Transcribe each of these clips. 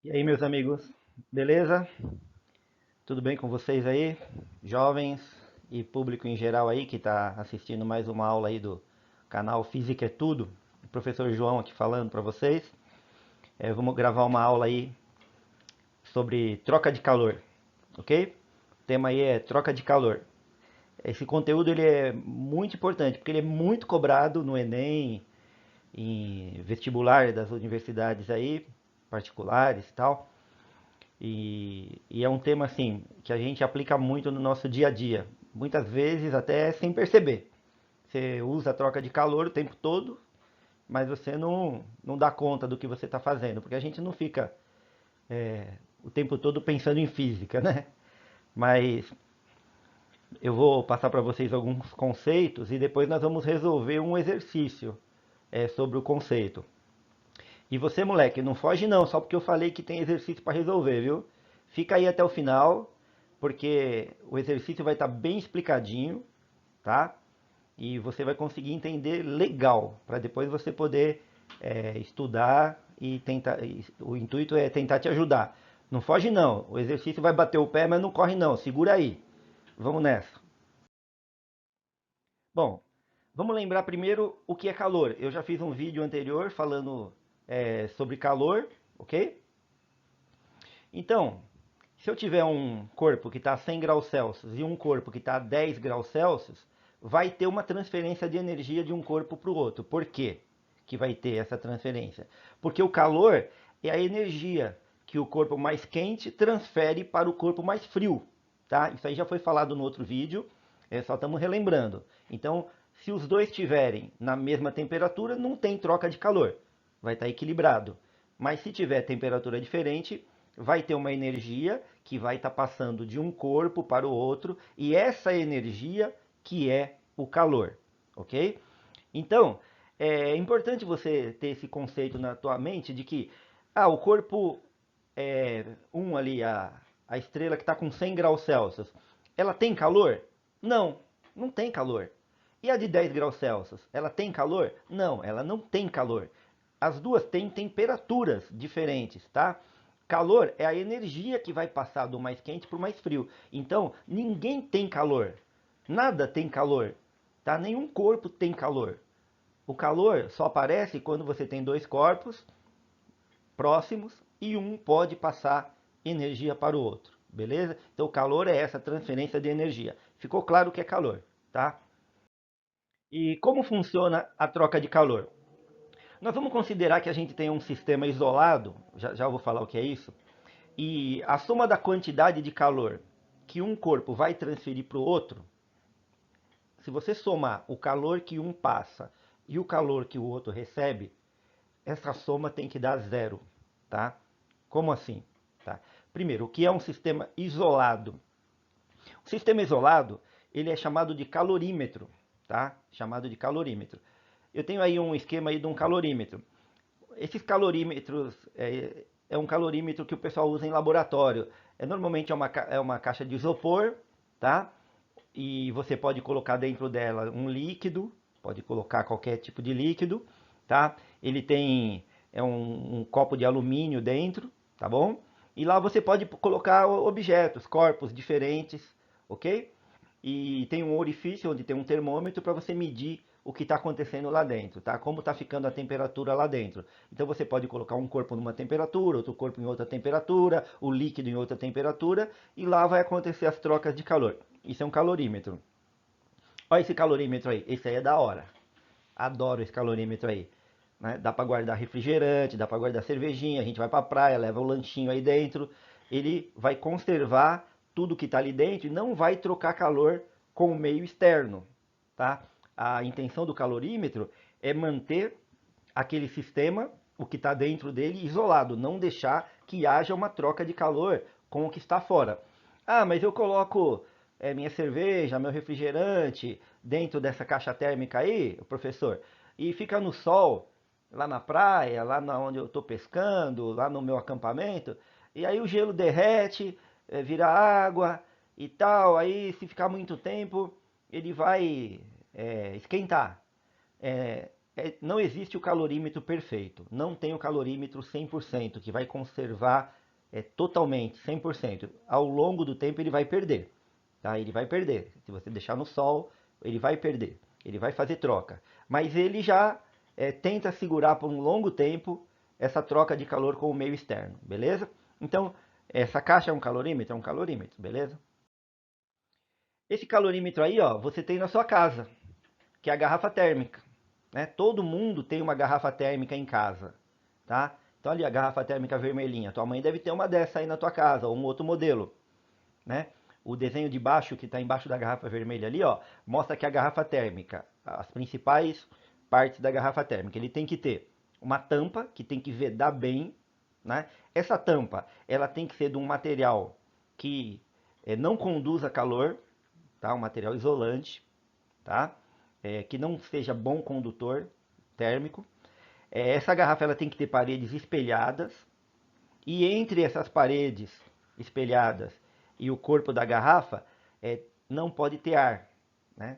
E aí, meus amigos, beleza? Tudo bem com vocês aí? Jovens e público em geral aí que está assistindo mais uma aula aí do canal Física é Tudo. O professor João aqui falando para vocês. Vamos gravar uma aula aí sobre troca de calor, ok? O tema aí é troca de calor. Esse conteúdo ele é muito importante porque ele é muito cobrado no Enem, em vestibular das universidades aí, particulares e tal. E é um tema assim que a gente aplica muito no nosso dia a dia, muitas vezes até sem perceber. Você usa a troca de calor o tempo todo, mas você não dá conta do que você está fazendo, porque a gente não fica o tempo todo pensando em física, né? Mas eu vou passar para vocês alguns conceitos e depois nós vamos resolver um exercício sobre o conceito. E você, moleque, não foge não, só porque eu falei que tem exercício para resolver, viu? Fica aí até o final, porque o exercício vai estar bem explicadinho, tá? E você vai conseguir entender legal, para depois você poder estudar e tentar. O intuito é tentar te ajudar. Não foge não, o exercício vai bater o pé, mas não corre não, segura aí. Vamos nessa. Bom, vamos lembrar primeiro o que é calor. Eu já fiz um vídeo anterior falando sobre calor, ok? Então, se eu tiver um corpo que está a 100 graus Celsius e um corpo que está a 10 graus Celsius, vai ter uma transferência de energia de um corpo para o outro. Por quê que vai ter essa transferência? Porque o calor é a energia que o corpo mais quente transfere para o corpo mais frio. Tá? Isso aí já foi falado no outro vídeo, só estamos relembrando. Então, se os dois estiverem na mesma temperatura, não tem troca de calor, vai estar equilibrado. Mas se tiver temperatura diferente, vai ter uma energia que vai estar passando de um corpo para o outro, e essa energia que é o calor, ok? Então, é importante você ter esse conceito na tua mente de que o corpo ali, a estrela que está com 100 graus Celsius, ela tem calor? Não, não tem calor. E a de 10 graus Celsius, ela tem calor? Não, ela não tem calor. As duas têm temperaturas diferentes, tá? Calor é a energia que vai passar do mais quente para o mais frio. Então, ninguém tem calor. Nada tem calor, tá? Nenhum corpo tem calor. O calor só aparece quando você tem dois corpos próximos e um pode passar energia para o outro, beleza? Então, o calor é essa transferência de energia. Ficou claro o que é calor, tá? E como funciona a troca de calor? Nós vamos considerar que a gente tem um sistema isolado, já vou falar o que é isso, e a soma da quantidade de calor que um corpo vai transferir para o outro, se você somar o calor que um passa e o calor que o outro recebe, essa soma tem que dar zero, tá? Como assim? Tá? Primeiro, o que é um sistema isolado? O sistema isolado, ele é chamado de calorímetro, tá? Chamado de calorímetro. Eu tenho aí um esquema aí de um calorímetro. Esses calorímetros é um calorímetro que o pessoal usa em laboratório. Normalmente é uma caixa de isopor, tá? E você pode colocar dentro dela um líquido, pode colocar qualquer tipo de líquido, tá? Ele tem um copo de alumínio dentro, tá bom? E lá você pode colocar objetos, corpos diferentes, ok? E tem um orifício onde tem um termômetro para você medir o que está acontecendo lá dentro, tá? Como está ficando a temperatura lá dentro. Então você pode colocar um corpo numa temperatura, outro corpo em outra temperatura, o líquido em outra temperatura, e lá vai acontecer as trocas de calor. Isso é um calorímetro. Olha esse calorímetro aí, esse aí é da hora. Adoro esse calorímetro aí. Né? Dá para guardar refrigerante, dá para guardar cervejinha, a gente vai para a praia, leva o lanchinho aí dentro. Ele vai conservar tudo que está ali dentro e não vai trocar calor com o meio externo. Tá? A intenção do calorímetro é manter aquele sistema, o que está dentro dele, isolado, não deixar que haja uma troca de calor com o que está fora. Ah, mas eu coloco minha cerveja, meu refrigerante dentro dessa caixa térmica aí, professor, e fica no sol, lá na praia, lá onde eu estou pescando, lá no meu acampamento, e aí o gelo derrete, vira água e tal, aí se ficar muito tempo, ele vai esquentar. não existe o calorímetro perfeito. Não tem o calorímetro 100% que vai conservar totalmente, 100%. Ao longo do tempo ele vai perder. Tá? Ele vai perder. Se você deixar no sol, ele vai perder. Ele vai fazer troca. Mas ele já tenta segurar por um longo tempo essa troca de calor com o meio externo. Beleza? Então, essa caixa é um calorímetro? É um calorímetro. Beleza? Esse calorímetro aí, ó, você tem na sua casa, que é a garrafa térmica. Né? Todo mundo tem uma garrafa térmica em casa, tá? Então ali a garrafa térmica vermelhinha, tua mãe deve ter uma dessa aí na tua casa, ou um outro modelo, né? O desenho de baixo, que está embaixo da garrafa vermelha ali, ó, mostra que a garrafa térmica, as principais partes da garrafa térmica, ele tem que ter uma tampa, que tem que vedar bem, né? Essa tampa, ela tem que ser de um material que não conduza calor, tá? Um material isolante, tá? Que não seja bom condutor térmico. Essa garrafa ela tem que ter paredes espelhadas e entre essas paredes espelhadas e o corpo da garrafa não pode ter ar, né?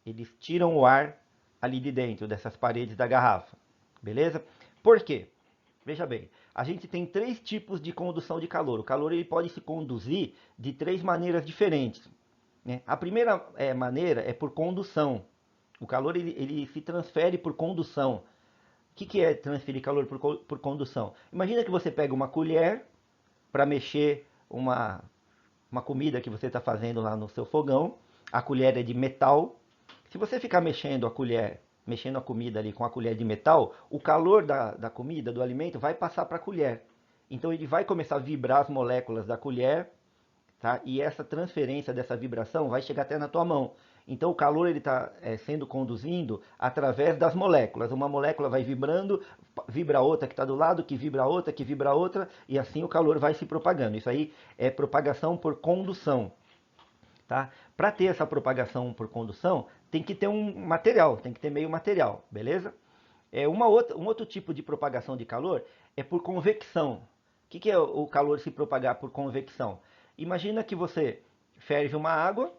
Eles tiram o ar ali de dentro dessas paredes da garrafa, beleza? Por quê? Veja bem, a gente tem três tipos de condução de calor. O calor ele pode se conduzir de três maneiras diferentes, né? A primeira maneira é por condução. O calor ele se transfere por condução. O que é transferir calor por condução? Imagina que você pega uma colher para mexer uma comida que você está fazendo lá no seu fogão. A colher é de metal. Se você ficar mexendo a colher, mexendo a comida ali com a colher de metal, o calor da comida, do alimento, vai passar para a colher. Então ele vai começar a vibrar as moléculas da colher, tá? E essa transferência dessa vibração vai chegar até na tua mão. Então o calor ele está sendo conduzindo através das moléculas. Uma molécula vai vibrando, vibra outra que está do lado, que vibra outra, que vibra outra, e assim o calor vai se propagando. Isso aí é propagação por condução. Tá? Para ter essa propagação por condução, tem que ter um material, tem que ter meio material, beleza? Um outro tipo de propagação de calor é por convecção. O que é o calor se propagar por convecção? Imagina que você ferve uma água,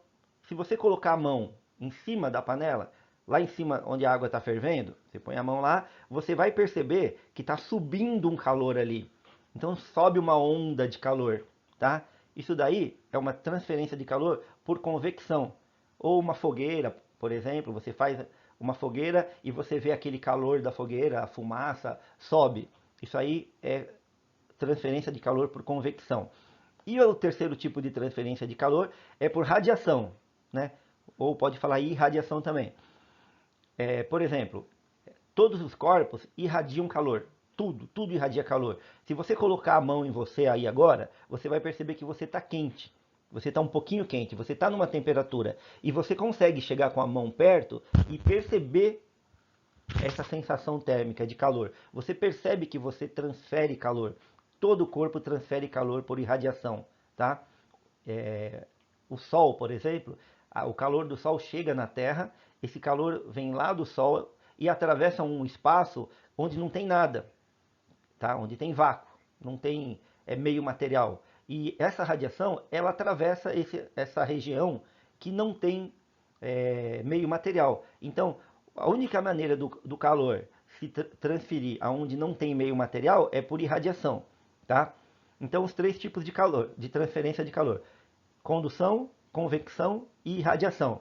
se você colocar a mão em cima da panela, lá em cima onde a água está fervendo, você põe a mão lá, você vai perceber que está subindo um calor ali. Então sobe uma onda de calor, tá? Isso daí é uma transferência de calor por convecção. Ou uma fogueira, por exemplo, você faz uma fogueira e você vê aquele calor da fogueira, a fumaça, sobe. Isso aí é transferência de calor por convecção. E o terceiro tipo de transferência de calor é por radiação, né? Ou pode falar irradiação também. Por exemplo, todos os corpos irradiam calor. Tudo irradia calor. Se você colocar a mão em você aí agora, você vai perceber que você está quente. Você está um pouquinho quente, você está numa temperatura. E você consegue chegar com a mão perto e perceber essa sensação térmica de calor. Você percebe que você transfere calor. Todo o corpo transfere calor por irradiação, tá? O Sol, por exemplo, o calor do Sol chega na Terra, esse calor vem lá do Sol e atravessa um espaço onde não tem nada, tá? Onde tem vácuo, não tem meio material. E essa radiação, ela atravessa essa região que não tem meio material. Então, a única maneira do calor se transferir aonde não tem meio material é por irradiação, tá? Então, os três tipos de calor, de transferência de calor: condução, convecção e irradiação.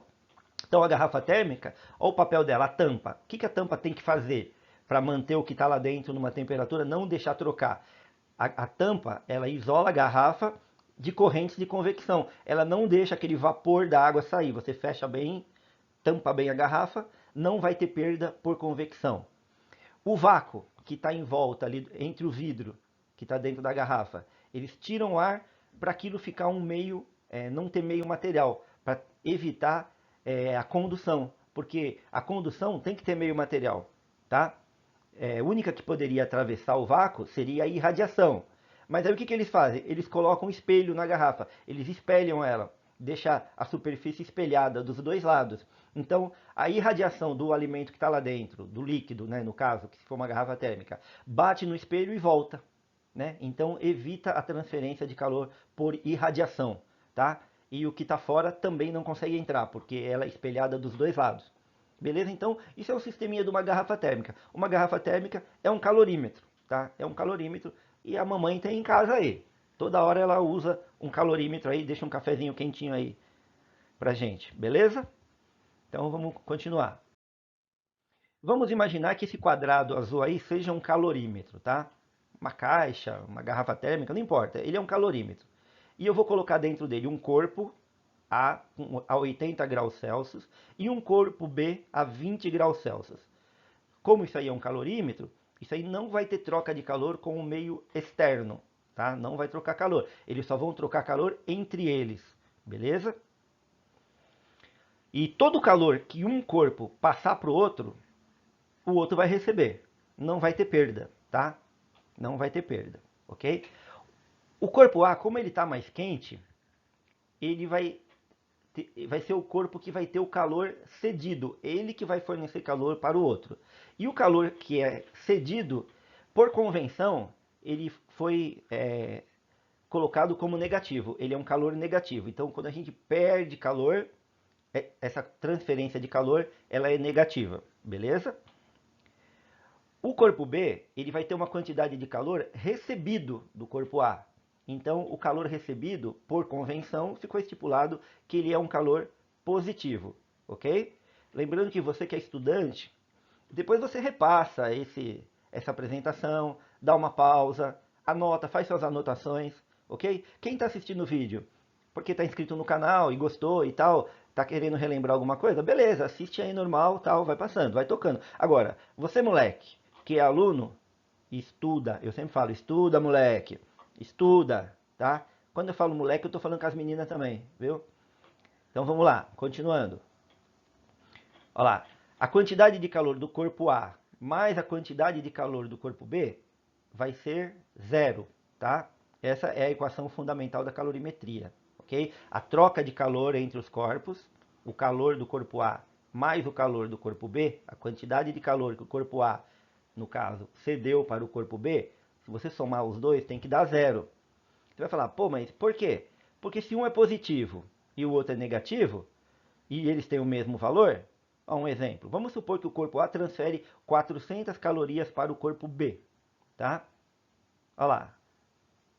Então, a garrafa térmica, olha o papel dela, a tampa. O que a tampa tem que fazer para manter o que está lá dentro numa temperatura, não deixar trocar? A tampa, ela isola a garrafa de correntes de convecção. Ela não deixa aquele vapor da água sair. Você fecha bem, tampa bem a garrafa, não vai ter perda por convecção. O vácuo que está em volta ali entre o vidro que está dentro da garrafa, eles tiram o ar para aquilo ficar um meio, não ter meio material, para evitar a condução, porque a condução tem que ter meio material, tá? A única que poderia atravessar o vácuo seria a irradiação. Mas aí o que eles fazem? Eles colocam um espelho na garrafa, eles espelham ela, deixa a superfície espelhada dos dois lados. Então, a irradiação do alimento que está lá dentro, do líquido, né, no caso, que se for uma garrafa térmica, bate no espelho e volta. Né? Então, evita a transferência de calor por irradiação. Tá? E o que está fora também não consegue entrar, porque ela é espelhada dos dois lados. Beleza? Então, isso é o sisteminha de uma garrafa térmica. Uma garrafa térmica é um calorímetro, tá? É um calorímetro e a mamãe tem em casa aí. Toda hora ela usa um calorímetro aí, deixa um cafezinho quentinho aí pra gente, beleza? Então vamos continuar. Vamos imaginar que esse quadrado azul aí seja um calorímetro, tá? Uma caixa, uma garrafa térmica, não importa, ele é um calorímetro. E eu vou colocar dentro dele um corpo a 80 graus Celsius e um corpo B a 20 graus Celsius. Como isso aí é um calorímetro, isso aí não vai ter troca de calor com o meio externo, tá? Não vai trocar calor. Eles só vão trocar calor entre eles, beleza? E todo o calor que um corpo passar para o outro vai receber. Não vai ter perda, tá? Não vai ter perda, ok? O corpo A, como ele está mais quente, ele vai ser o corpo que vai ter o calor cedido. Ele que vai fornecer calor para o outro. E o calor que é cedido, por convenção, ele foi colocado como negativo. Ele é um calor negativo. Então, quando a gente perde calor, essa transferência de calor, ela é negativa, beleza? O corpo B, ele vai ter uma quantidade de calor recebido do corpo A. Então, o calor recebido, por convenção, ficou estipulado que ele é um calor positivo, ok? Lembrando que você que é estudante, depois você repassa essa apresentação, dá uma pausa, anota, faz suas anotações, ok? Quem está assistindo o vídeo porque está inscrito no canal e gostou e tal, está querendo relembrar alguma coisa, beleza, assiste aí normal, tal, vai passando, vai tocando. Agora, você moleque, que é aluno, estuda. Eu sempre falo, estuda, moleque. Estuda, tá? Quando eu falo moleque, eu tô falando com as meninas também, viu? Então vamos lá, continuando. Olha lá, a quantidade de calor do corpo A mais a quantidade de calor do corpo B vai ser zero, tá? Essa é a equação fundamental da calorimetria, ok? A troca de calor entre os corpos, o calor do corpo A mais o calor do corpo B, a quantidade de calor que o corpo A, no caso, cedeu para o corpo B, se você somar os dois, tem que dar zero. Você vai falar, pô, mas por quê? Porque se um é positivo e o outro é negativo, e eles têm o mesmo valor, um exemplo, vamos supor que o corpo A transfere 400 calorias para o corpo B, tá? Olha lá,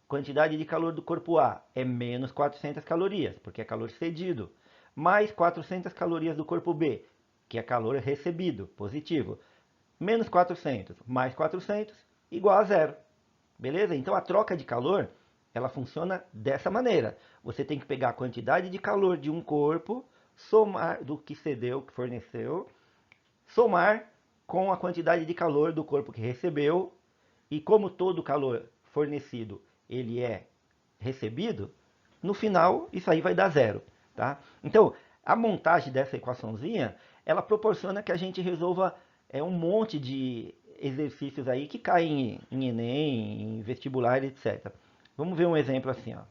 quantidade de calor do corpo A é menos 400 calorias, porque é calor cedido, mais 400 calorias do corpo B, que é calor recebido, positivo, menos 400 mais 400 igual a zero. Beleza? Então a troca de calor, ela funciona dessa maneira. Você tem que pegar a quantidade de calor de um corpo, somar do que cedeu, que forneceu, somar com a quantidade de calor do corpo que recebeu, e como todo calor fornecido ele é recebido, no final isso aí vai dar zero, tá? Então, a montagem dessa equaçãozinha, ela proporciona que a gente resolva um monte de exercícios aí que caem em Enem, em vestibular, etc. Vamos ver um exemplo assim, ó.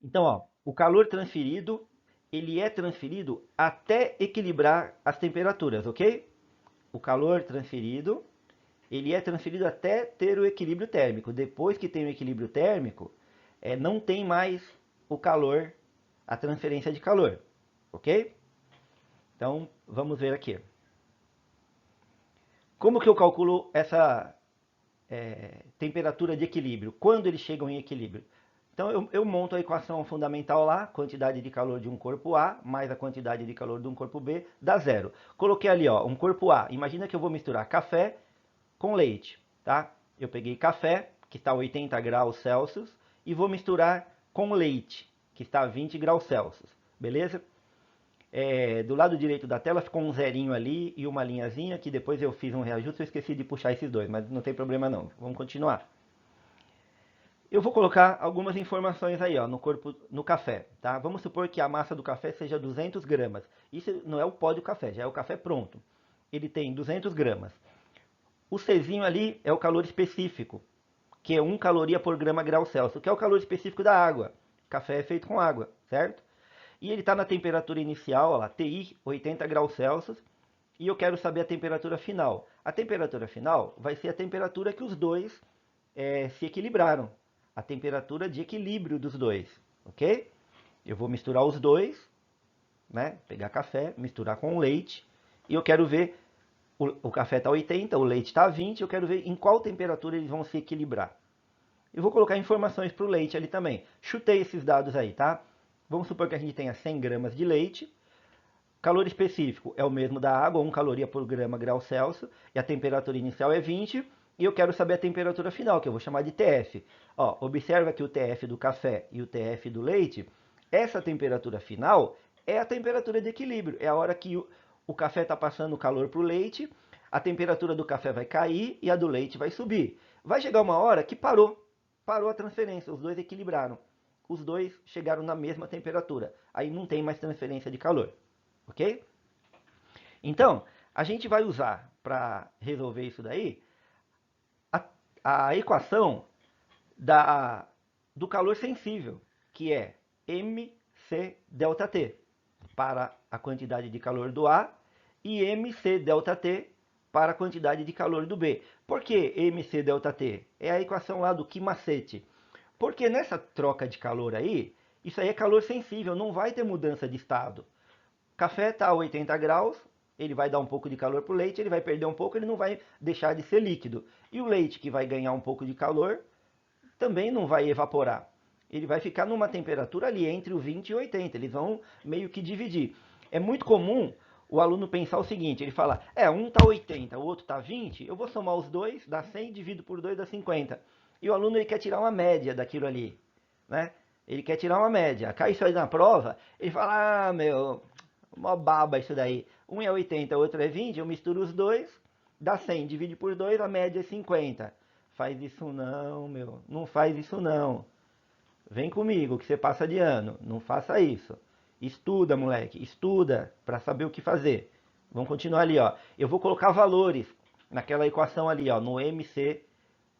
Então, ó, o calor transferido, ele é transferido até equilibrar as temperaturas, ok? O calor transferido, ele é transferido até ter o equilíbrio térmico. Depois que tem o equilíbrio térmico, não tem mais o calor, a transferência de calor, ok? Então, vamos ver aqui. Como que eu calculo essa temperatura de equilíbrio? Quando eles chegam em equilíbrio? Então, eu monto a equação fundamental lá, quantidade de calor de um corpo A, mais a quantidade de calor de um corpo B, dá zero. Coloquei ali, ó, um corpo A. Imagina que eu vou misturar café com leite, tá? Eu peguei café, que está a 80 graus Celsius, e vou misturar com leite, que está a 20 graus Celsius, beleza? Do lado direito da tela ficou um zerinho ali e uma linhazinha, que depois eu fiz um reajuste, eu esqueci de puxar esses dois, mas não tem problema não. Vamos continuar. Eu vou colocar algumas informações aí, ó, no corpo, no café, tá? Vamos supor que a massa do café seja 200 gramas. Isso não é o pó do café, já é o café pronto. Ele tem 200 gramas. O Czinho ali é o calor específico, que é 1 caloria por grama grau Celsius, que é o calor específico da água. Café é feito com água, certo? E ele está na temperatura inicial, ó lá, TI 80 graus Celsius, e eu quero saber a temperatura final. A temperatura final vai ser a temperatura que os dois se equilibraram, a temperatura de equilíbrio dos dois, ok? Eu vou misturar os dois, né? Pegar café, misturar com leite, e eu quero ver, o café está 80, o leite está 20, eu quero ver em qual temperatura eles vão se equilibrar. Eu vou colocar informações para o leite ali também. Chutei esses dados aí, tá? Vamos supor que a gente tenha 100 gramas de leite. Calor específico é o mesmo da água, 1 caloria por grama grau Celsius. E a temperatura inicial é 20. E eu quero saber a temperatura final, que eu vou chamar de TF. Ó, observa que o TF do café e o TF do leite, essa temperatura final é a temperatura de equilíbrio. É a hora que o café está passando o calor para o leite, a temperatura do café vai cair e a do leite vai subir. Vai chegar uma hora que parou a transferência, os dois equilibraram. Os dois chegaram na mesma temperatura. Aí não tem mais transferência de calor, ok? Então, a gente vai usar para resolver isso daí a, a equação do calor sensível, que é mc ΔT para a quantidade de calor do A e mc ΔT para a quantidade de calor do B. Por que mc ΔT? É a equação lá do Kimacete. Porque nessa troca de calor aí, isso aí é calor sensível, não vai ter mudança de estado. Café está a 80 graus, ele vai dar um pouco de calor para o leite, ele vai perder um pouco, ele não vai deixar de ser líquido. E o leite que vai ganhar um pouco de calor, também não vai evaporar. Ele vai ficar numa temperatura ali entre o 20 e 80, eles vão meio que dividir. É muito comum o aluno pensar o seguinte, ele fala, um está 80, o outro está 20, eu vou somar os dois, dá 100, divido por 2, dá 50. E o aluno ele quer tirar uma média daquilo ali, né? Ele quer tirar uma média. Cai isso aí na prova, ele fala, mó baba isso daí. Um é 80, o outro é 20, eu misturo os dois, dá 100, divide por 2, a média é 50. Faz isso não, não faz isso não. Vem comigo que você passa de ano, não faça isso. Estuda, moleque, estuda para saber o que fazer. Vamos continuar ali, ó. Eu vou colocar valores naquela equação ali, ó, no MC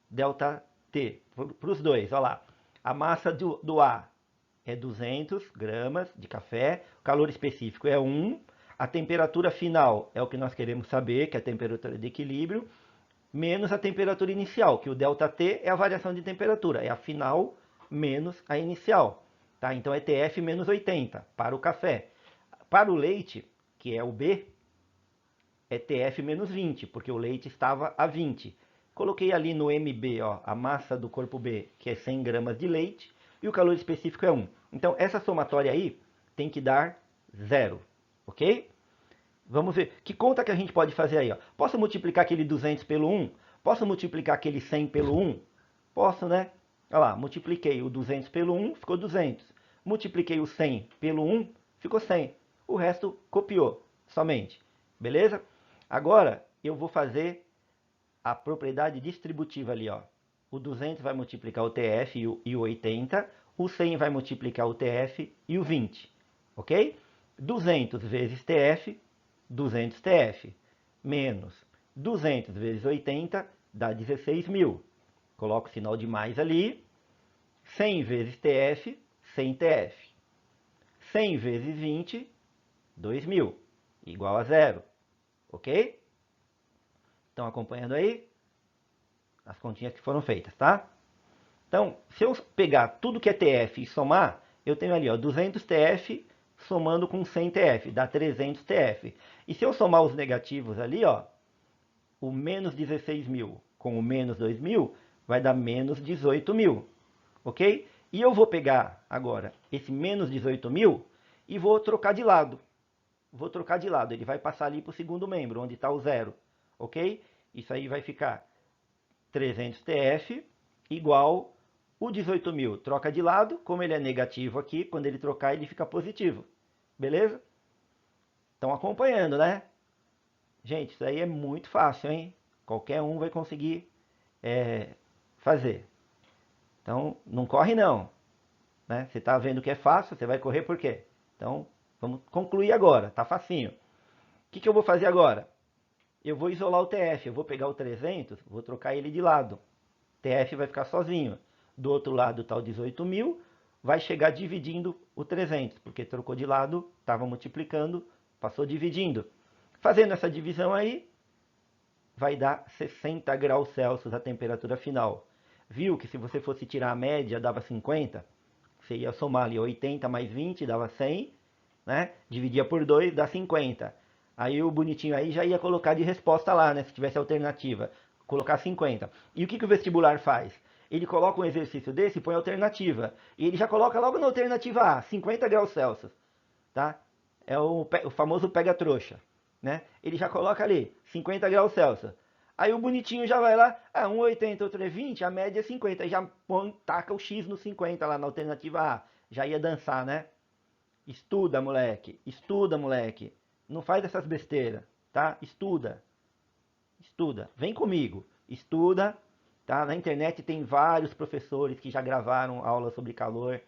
delta T, para os dois, ó lá. A massa do A é 200 gramas de café, o calor específico é 1, a temperatura final é o que nós queremos saber, que é a temperatura de equilíbrio, menos a temperatura inicial, que o ΔT é a variação de temperatura, é a final menos a inicial. Tá? Então é TF menos 80 para o café. Para o leite, que é o B, é TF menos 20, porque o leite estava a 20. Coloquei ali no MB, ó, a massa do corpo B, que é 100 gramas de leite, e o calor específico é 1. Então essa somatória aí tem que dar 0, ok? Vamos ver. Que conta que a gente pode fazer aí? Ó? Posso multiplicar aquele 200 pelo 1? Posso multiplicar aquele 100 pelo 1? Posso, né? Olha lá, multipliquei o 200 pelo 1, ficou 200. Multipliquei o 100 pelo 1, ficou 100. O resto copiou somente. Beleza? Agora eu vou fazer a propriedade distributiva ali. Ó. O 200 vai multiplicar o TF e o 80. O 100 vai multiplicar o TF e o 20. Ok? 200 vezes TF 200 TF, menos 200 vezes 80 dá 16.000. Coloco o sinal de mais ali. 100 vezes TF, 100 TF. 100 vezes 20, 2.000, igual a zero. Ok? Estão acompanhando aí? As continhas que foram feitas, tá? Então, se eu pegar tudo que é TF e somar, eu tenho ali ó, 200 TF somando com 100 TF, dá 300 TF. E se eu somar os negativos ali, ó, o menos 16.000 com o menos 2.000, vai dar menos 18.000, ok? E eu vou pegar agora esse menos 18.000 e vou trocar de lado. Vou trocar de lado, ele vai passar ali para o segundo membro, onde está o zero, ok? Isso aí vai ficar 300 TF igual o 18.000. Troca de lado, como ele é negativo aqui, quando ele trocar ele fica positivo. Beleza? Estão acompanhando, né? Gente, isso aí é muito fácil, hein? Qualquer um vai conseguir fazer. Então, não corre não. Né? Você está vendo que é fácil, você vai correr por quê? Então, vamos concluir agora. Tá facinho. O que eu vou fazer agora? Eu vou isolar o TF. Eu vou pegar o 300, vou trocar ele de lado. TF vai ficar sozinho. Do outro lado está o 18.000, vai chegar dividindo o 300, porque trocou de lado, estava multiplicando, passou dividindo. Fazendo essa divisão aí, vai dar 60 graus Celsius a temperatura final. Viu que se você fosse tirar a média, dava 50? Você ia somar ali 80 mais 20, dava 100, né? Dividia por 2, dá 50. Aí o bonitinho aí já ia colocar de resposta lá, né? Se tivesse alternativa. Colocar 50. E o que, que o vestibular faz? Ele coloca um exercício desse e põe alternativa. E ele já coloca logo na alternativa A, 50 graus Celsius. Tá? É o famoso pega-trouxa. Né? Ele já coloca ali, 50 graus Celsius. Aí o bonitinho já vai lá, um 80, outro é 20, a média é 50. Já põe, taca o X no 50 lá na alternativa A. Já ia dançar, né? Estuda, moleque. Estuda, moleque. Não faz essas besteiras, tá? Estuda. Estuda. Vem comigo. Estuda, tá? Na internet tem vários professores que já gravaram aulas sobre calor,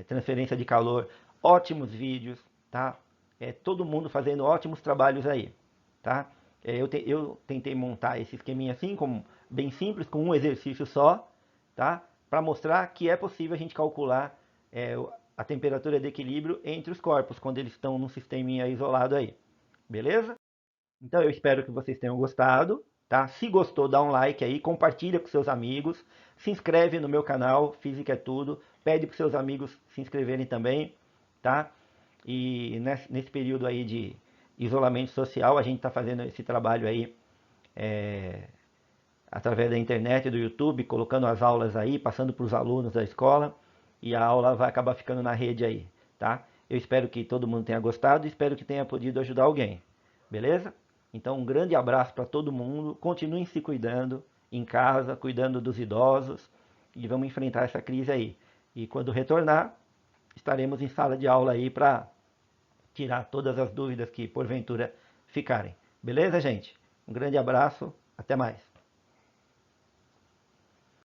transferência de calor, ótimos vídeos, tá? Todo mundo fazendo ótimos trabalhos aí, tá? Eu tentei montar esse esqueminha assim, como bem simples, com um exercício só, tá? Para mostrar que é possível a gente calcular a temperatura de equilíbrio entre os corpos, quando eles estão num sisteminha isolado aí. Beleza? Então eu espero que vocês tenham gostado, tá? Se gostou, dá um like aí, compartilha com seus amigos, se inscreve no meu canal, Física é Tudo, pede para seus amigos se inscreverem também, tá? E nesse período aí de isolamento social, a gente está fazendo esse trabalho aí através da internet, do YouTube, colocando as aulas aí, passando para os alunos da escola, e a aula vai acabar ficando na rede aí, tá? Eu espero que todo mundo tenha gostado e espero que tenha podido ajudar alguém, beleza? Então um grande abraço para todo mundo, continuem se cuidando em casa, cuidando dos idosos, e vamos enfrentar essa crise aí. E quando retornar, estaremos em sala de aula aí para tirar todas as dúvidas que porventura ficarem. Beleza, gente? Um grande abraço, até mais.